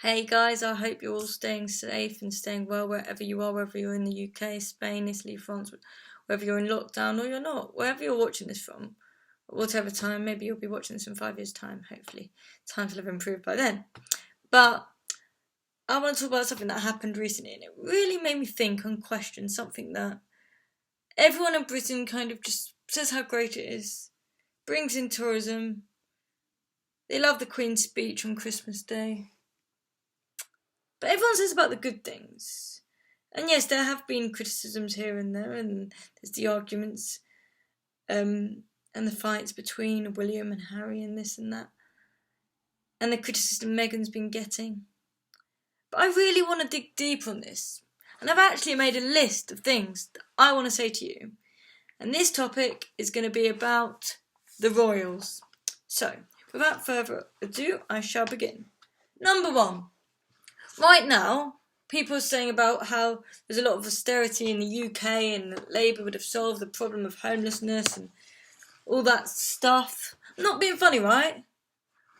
Hey guys, I hope you're all staying safe and staying well wherever you are, whether you're in the UK, Spain, Italy, France, whether you're in lockdown or you're not, wherever you're watching this from, whatever time, maybe you'll be watching this in 5 years' time, hopefully. Times will have improved by then. But I want to talk about something that happened recently, and it really made me think and question something that everyone in Britain kind of just says how great it is, brings in tourism, they love the Queen's speech on Christmas Day. But everyone says about the good things. And yes, there have been criticisms here and there, and there's the arguments and the fights between William and Harry and this and that, and the criticism Meghan's been getting. But I really want to dig deep on this, and I've actually made a list of things that I want to say to you. And this topic is going to be about the royals. So, without further ado, I shall begin. Number 1. Right now, people are saying about how there's a lot of austerity in the UK and that Labour would have solved the problem of homelessness and all that stuff. I'm not being funny, right?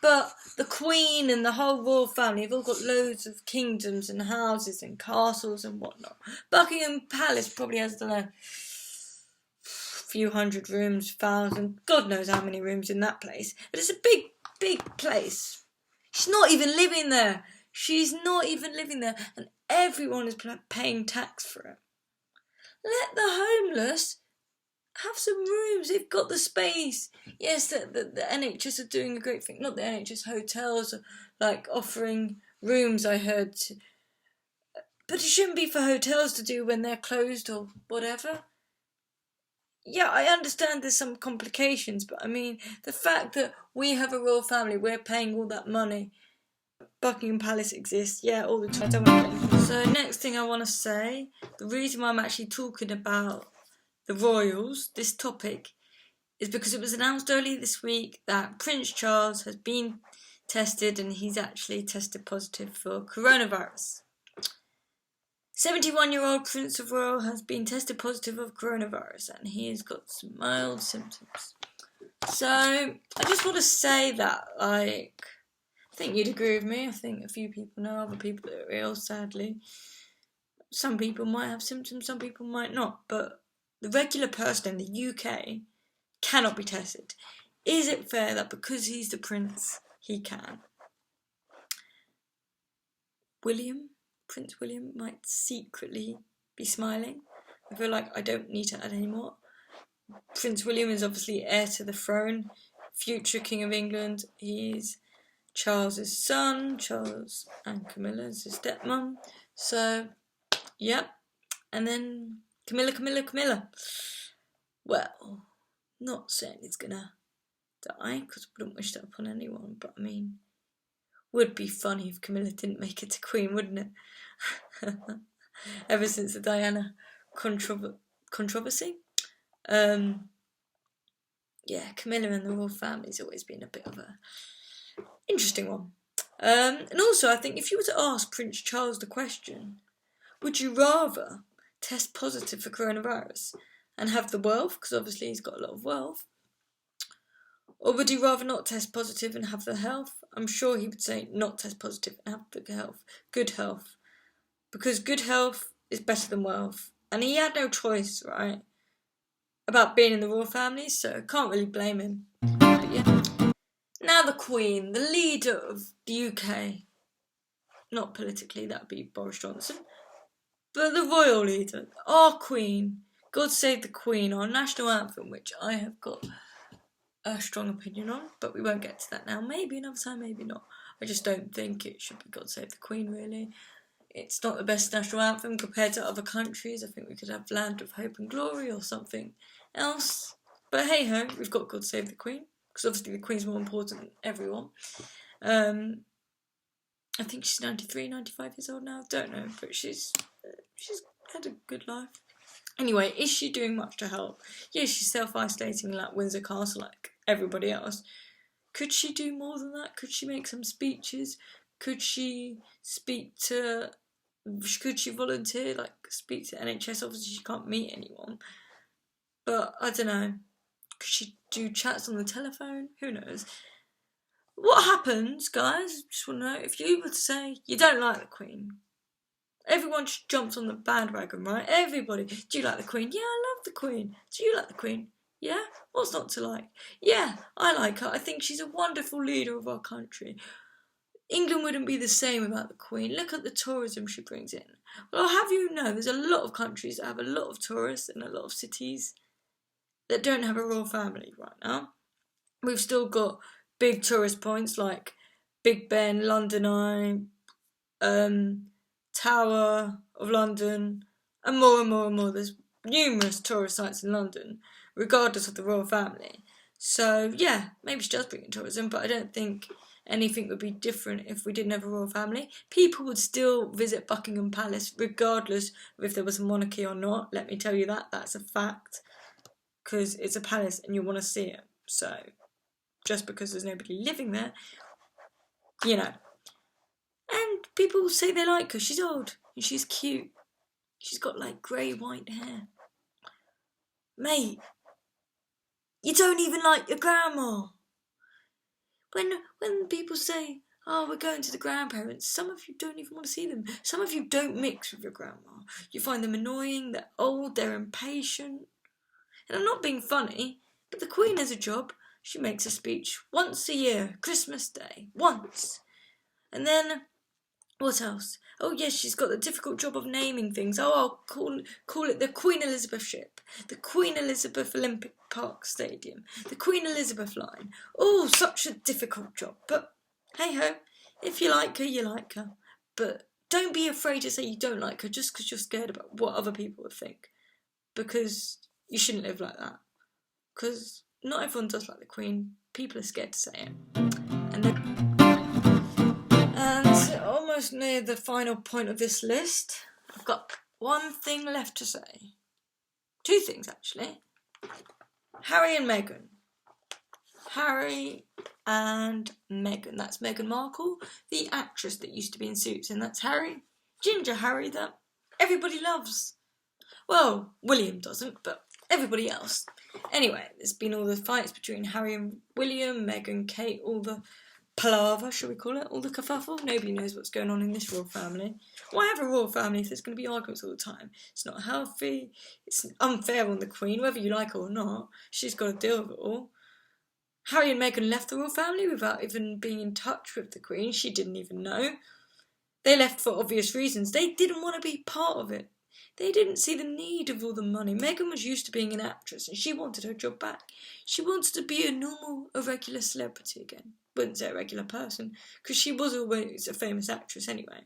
But the Queen and the whole royal family have all got loads of kingdoms and houses and castles and whatnot. Buckingham Palace probably has, I don't know, a few hundred rooms, 1,000, God knows how many rooms in that place. But it's a big, big place. She's not even living there. She's not even living there, and everyone is paying tax for it. Let the homeless have some rooms. They've got the space. Yes, the NHS are doing a great thing. Not the NHS, hotels are like offering rooms, I heard. But it shouldn't be for hotels to do when they're closed or whatever. Yeah, I understand there's some complications, but I mean, the fact that we have a royal family, we're paying all that money. Buckingham Palace exists, yeah, all the time. I don't want to. So next thing I want to say, the reason why I'm actually talking about the royals, this topic, is because it was announced earlier this week that Prince Charles has been tested and he's actually tested positive for coronavirus. 71-year-old Prince of Wales has been tested positive of coronavirus and he has got some mild symptoms. So I just want to say that, I think you'd agree with me. I think a few people know other people that are ill, sadly. Some people might have symptoms, some people might not. But the regular person in the UK cannot be tested. Is it fair that because he's the prince, he can? Prince William might secretly be smiling. I feel like I don't need to add any more. Prince William is obviously heir to the throne, future King of England. He's Charles's son, Charles and Camilla's his stepmom. So, yep. And then Camilla. Well, not saying he's gonna die, because I wouldn't wish that upon anyone, but I mean, would be funny if Camilla didn't make it to Queen, wouldn't it? Ever since the Diana controversy. Yeah, Camilla and the royal family's always been a bit of a interesting one. And also, I think if you were to ask Prince Charles the question, would you rather test positive for coronavirus and have the wealth, because obviously he's got a lot of wealth, or would you rather not test positive and have the health? I'm sure he would say not test positive and have the good health, because good health is better than wealth, and he had no choice, right, about being in the royal family, so can't really blame him. But yeah. Now the Queen, the leader of the UK, not politically, that would be Boris Johnson, but the royal leader, our Queen, God Save the Queen, our national anthem, which I have got a strong opinion on, but we won't get to that now. Maybe another time, maybe not. I just don't think it should be God Save the Queen, really. It's not the best national anthem compared to other countries. I think we could have Land of Hope and Glory or something else. But hey ho, we've got God Save the Queen, because obviously the Queen's more important than everyone. I think she's 93, 95 years old now. Don't know, but she's had a good life. Anyway, is she doing much to help? Yeah, she's self-isolating at Windsor Castle like everybody else. Could she do more than that? Could she make some speeches? Could she volunteer, like speak to NHS? Obviously she can't meet anyone. But I don't know. Could she do chats on the telephone? Who knows? What happens, guys? Just want to know, if you were to say you don't like the Queen, everyone just jumps on the bandwagon, right? Everybody. Do you like the Queen? Yeah, I love the Queen. Do you like the Queen? Yeah? What's not to like? Yeah, I like her. I think she's a wonderful leader of our country. England wouldn't be the same without the Queen. Look at the tourism she brings in. Well, I'll have you know, there's a lot of countries that have a lot of tourists and a lot of cities that don't have a royal family right now. We've still got big tourist points like Big Ben, London Eye, Tower of London, and more and more and more. There's numerous tourist sites in London, regardless of the royal family. So yeah, maybe she does bring in tourism, but I don't think anything would be different if we didn't have a royal family. People would still visit Buckingham Palace, regardless of if there was a monarchy or not. Let me tell you that, that's a fact. Because it's a palace and you want to see it. So, just because there's nobody living there, you know. And people say they like her. She's old and she's cute. She's got like grey white hair. Mate, you don't even like your grandma. When people say, oh, we're going to the grandparents, some of you don't even want to see them. Some of you don't mix with your grandma. You find them annoying, they're old, they're impatient. And I'm not being funny, but the Queen has a job. She makes a speech once a year, Christmas Day, once. And then, what else? Oh yes, she's got the difficult job of naming things. Oh, I'll call it the Queen Elizabeth ship, the Queen Elizabeth Olympic Park Stadium, the Queen Elizabeth line. Oh, such a difficult job. But hey ho, if you like her, you like her. But don't be afraid to say you don't like her just because you're scared about what other people would think. Because you shouldn't live like that. Because not everyone does like the Queen. People are scared to say it. And almost near the final point of this list, I've got one thing left to say. Two things, actually. Harry and Meghan. Harry and Meghan. That's Meghan Markle, the actress that used to be in Suits, and that's Harry, Ginger Harry, that everybody loves. Well, William doesn't, but everybody else. Anyway, there's been all the fights between Harry and William, Meghan, Kate, all the palaver, shall we call it, all the kerfuffle. Nobody knows what's going on in this royal family. Why have a royal family if there's going to be arguments all the time? It's not healthy, it's unfair on the Queen, whether you like her or not. She's got to deal with it all. Harry and Meghan left the royal family without even being in touch with the Queen. She didn't even know. They left for obvious reasons. They didn't want to be part of it. They didn't see the need of all the money. Meghan was used to being an actress and she wanted her job back. She wanted to be a normal, a regular celebrity again. Wouldn't say a regular person, because she was always a famous actress anyway.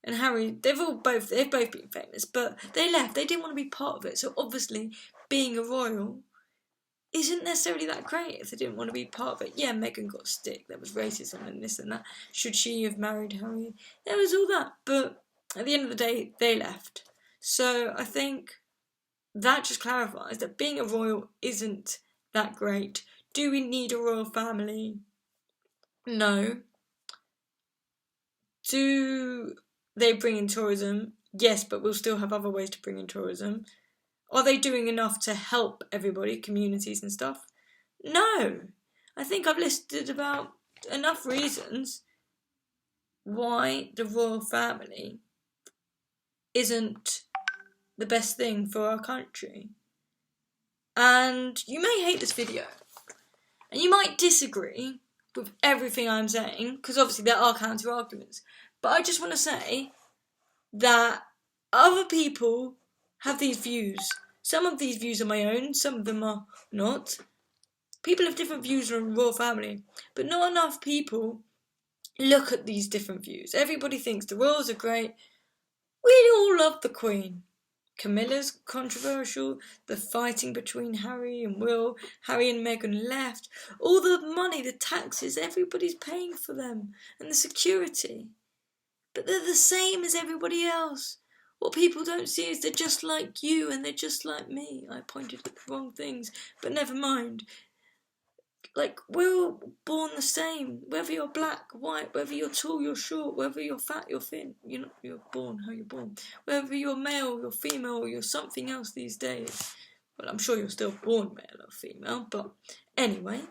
And Harry, they've both been famous, but they left. They didn't want to be part of it. So obviously, being a royal isn't necessarily that great if they didn't want to be part of it. Yeah, Meghan got a stick. There was racism and this and that. Should she have married Harry? There was all that. But at the end of the day, they left. So I think that just clarifies that being a royal isn't that great. Do we need a royal family? No. Do they bring in tourism? Yes, but we'll still have other ways to bring in tourism. Are they doing enough to help everybody, communities and stuff? No. I think I've listed about enough reasons why the royal family isn't the best thing for our country. And you may hate this video, and you might disagree with everything I'm saying, because obviously there are counter arguments. But I just want to say that other people have these views. Some of these views are my own, some of them are not. People have different views on the royal family, but not enough people look at these different views. Everybody thinks the royals are great. We all love the Queen. Camilla's controversial, the fighting between Harry and Will, Harry and Meghan left, all the money, the taxes, everybody's paying for them, and the security. But they're the same as everybody else. What people don't see is they're just like you and they're just like me. I pointed at the wrong things, but never mind. Like, we're all born the same. Whether you're black, white, whether you're tall, you're short, whether you're fat, you're thin. You're born how you're born. Whether you're male, you're female, or you're something else these days. Well, I'm sure you're still born male or female, but anyway.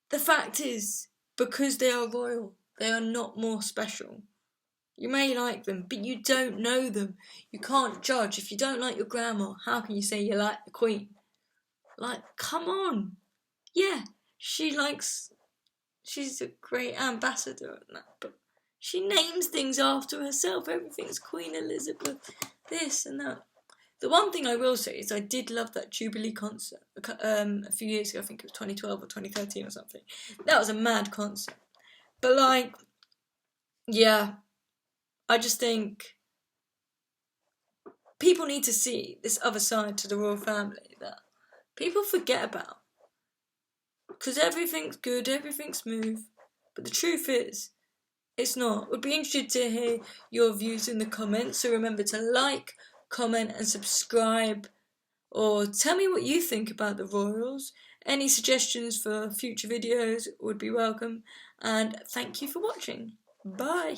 the fact is, because they are royal, they are not more special. You may like them, but you don't know them. You can't judge. If you don't like your grandma, how can you say you like the Queen? Like, come on. Yeah, she's a great ambassador and that, but she names things after herself. Everything's Queen Elizabeth, this and that. The one thing I will say is I did love that Jubilee concert a few years ago. I think it was 2012 or 2013 or something. That was a mad concert. But like, yeah, I just think people need to see this other side to the royal family that people forget about. Because everything's good, everything's smooth. But the truth is, it's not. Would be interested to hear your views in the comments. So remember to like, comment and subscribe. Or tell me what you think about the royals. Any suggestions for future videos would be welcome. And thank you for watching. Bye.